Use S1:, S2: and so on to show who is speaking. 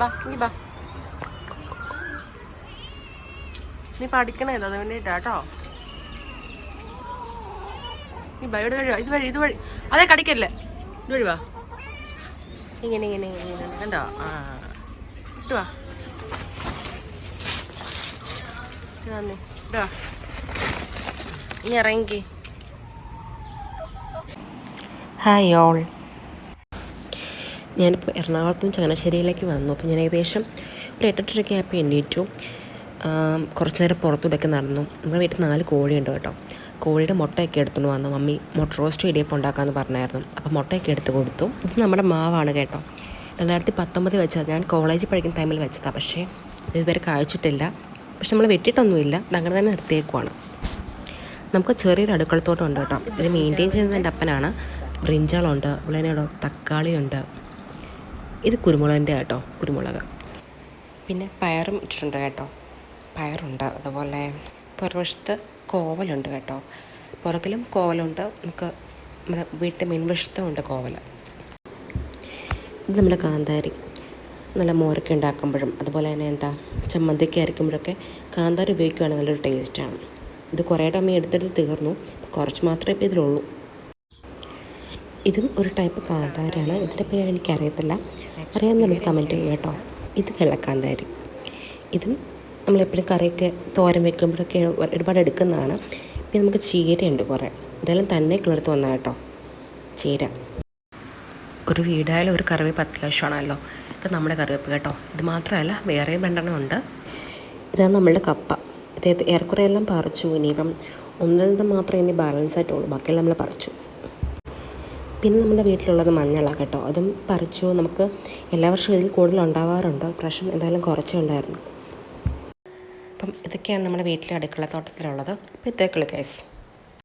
S1: ബാ നീ ബാ, നീ പഠിക്കണേല്ലോ അത് വേണ്ടിയിട്ടാട്ടോ. നീ ബാ, ഇവിടെ വഴി, ഇതുവഴി അതേ കടിക്കല്ലേ, ഇതുവഴി വാ. ഇങ്ങനെ ഇങ്ങനെ ഇങ്ങനെ കണ്ടോ? ആ ഇട്ടുവാ ഇടുവാ, ഇനി ഇറങ്ങി. ഹായ് ഓൾ, ഞാനിപ്പോൾ എറണാകുളത്തും ചങ്ങനാശ്ശേരിയിലേക്ക് വന്നു. അപ്പോൾ ഞാൻ ഏകദേശം ഒരു 8:30 ആയപ്പോൾ എണ്ണീറ്റു. കുറച്ച് നേരം പുറത്തും ഇതൊക്കെ നടന്നു. നമ്മുടെ വീട്ടിൽ 4 കോഴിയുണ്ട് കേട്ടോ. കോഴിയുടെ മുട്ടയൊക്കെ എടുത്തുകൊണ്ട് വന്നു. മമ്മി മുട്ട റോസ്റ്റ് ഇടിയപ്പം ഉണ്ടാക്കാമെന്ന് പറഞ്ഞായിരുന്നു. അപ്പോൾ മുട്ടയൊക്കെ എടുത്ത് കൊടുത്തു. ഇത് നമ്മുടെ മാവാണ് കേട്ടോ. 2019 വെച്ചാൽ ഞാൻ കോളേജിൽ പഠിക്കുന്ന ടൈമിൽ വെച്ചതാണ്. പക്ഷേ ഇതുവരെ കഴിച്ചിട്ടില്ല. പക്ഷെ നമ്മൾ വെട്ടിയിട്ടൊന്നുമില്ല, അങ്ങനെ തന്നെ നിർത്തിയേക്കുവാണ്. നമുക്ക് ചെറിയൊരു അടുക്കളത്തോട്ടം ഉണ്ട് കേട്ടോ. ഇത് മെയിൻറ്റെയിൻ ചെയ്യുന്നത് എൻ്റെ അപ്പനാണ്. ബ്രിഞ്ചാളുണ്ട്, ഉള്ളതിനോട് തക്കാളിയുണ്ട്. ഇത് കുരുമുളകിൻ്റെ കേട്ടോ, കുരുമുളക്. പിന്നെ പയറും ഇട്ടിട്ടുണ്ട് കേട്ടോ, പയറുണ്ട്. അതുപോലെ പുറവശത്ത് കോവലുണ്ട് കേട്ടോ, പുറകിലും കോവലുണ്ട്. നമുക്ക് നമ്മുടെ വീട്ടിൽ മുൻവശത്തും ഉണ്ട് കോവൽ. ഇത് നമ്മുടെ കാന്താരി. നല്ല മോരൊക്കെ ഉണ്ടാക്കുമ്പോഴും അതുപോലെ തന്നെ ചമ്മന്തിയൊക്കെ അരയ്ക്കുമ്പോഴൊക്കെ കാന്താരി ഉപയോഗിക്കുകയാണെങ്കിൽ നല്ലൊരു ടേസ്റ്റാണ്. ഇത് കുറേ ടമ്മി എടുത്തിട്ട് തീർന്നു, കുറച്ച് മാത്രമേ ഇപ്പോൾ ഇതിലുള്ളൂ. ഇതും ഒരു ടൈപ്പ് കാന്താരിയാണ്. ഇതിൻ്റെ പേര് എനിക്കറിയത്തില്ല, അറിയാമെന്നുള്ളത് കമൻറ്റ് ചെയ്യുക കേട്ടോ. ഇത് വെള്ളക്കാന്താരി. ഇതും നമ്മളെപ്പോഴും കറിയൊക്കെ തോരൻ വെക്കുമ്പോഴൊക്കെ ഒരുപാട് എടുക്കുന്നതാണ്. പിന്നെ നമുക്ക് ചീരയുണ്ട് കുറേ. ഇതെല്ലാം തന്നെ കിളർത്ത് വന്നാൽ കേട്ടോ ചീര. ഒരു വീടായാലും ഒരു കറിവേപ്പ് അത്യാവശ്യമാണല്ലോ. ഇത് നമ്മുടെ കറിവേപ്പ് കേട്ടോ. ഇത് മാത്രമല്ല വേറെയും 2 ഉണ്ട്. ഇതാണ് നമ്മളുടെ കപ്പ. ഇത് ഏറെക്കുറെ എല്ലാം പറിച്ചു. ഇനിയിപ്പം 1-2 മാത്രമേ ഇനി ബാലൻസ് ആയിട്ടുള്ളൂ, ബാക്കിയെല്ലാം നമ്മൾ പറിച്ചു. പിന്നെ നമ്മുടെ വീട്ടിലുള്ളത് മഞ്ഞളാണ് കേട്ടോ. അതും പറിച്ചു. നമുക്ക് എല്ലാ വർഷവും ഇതിൽ കൂടുതൽ ഉണ്ടാവാറുണ്ട്, പ്രാവശ്യം എന്തായാലും കുറച്ചേ ഉണ്ടായിരുന്നു. അപ്പം ഇതൊക്കെയാണ് നമ്മുടെ വീട്ടിലെ അടുക്കള തോട്ടത്തിലുള്ളത്. അപ്പോൾ ഇത്രയൊക്കെയുള്ളൂ ഗൈസ്.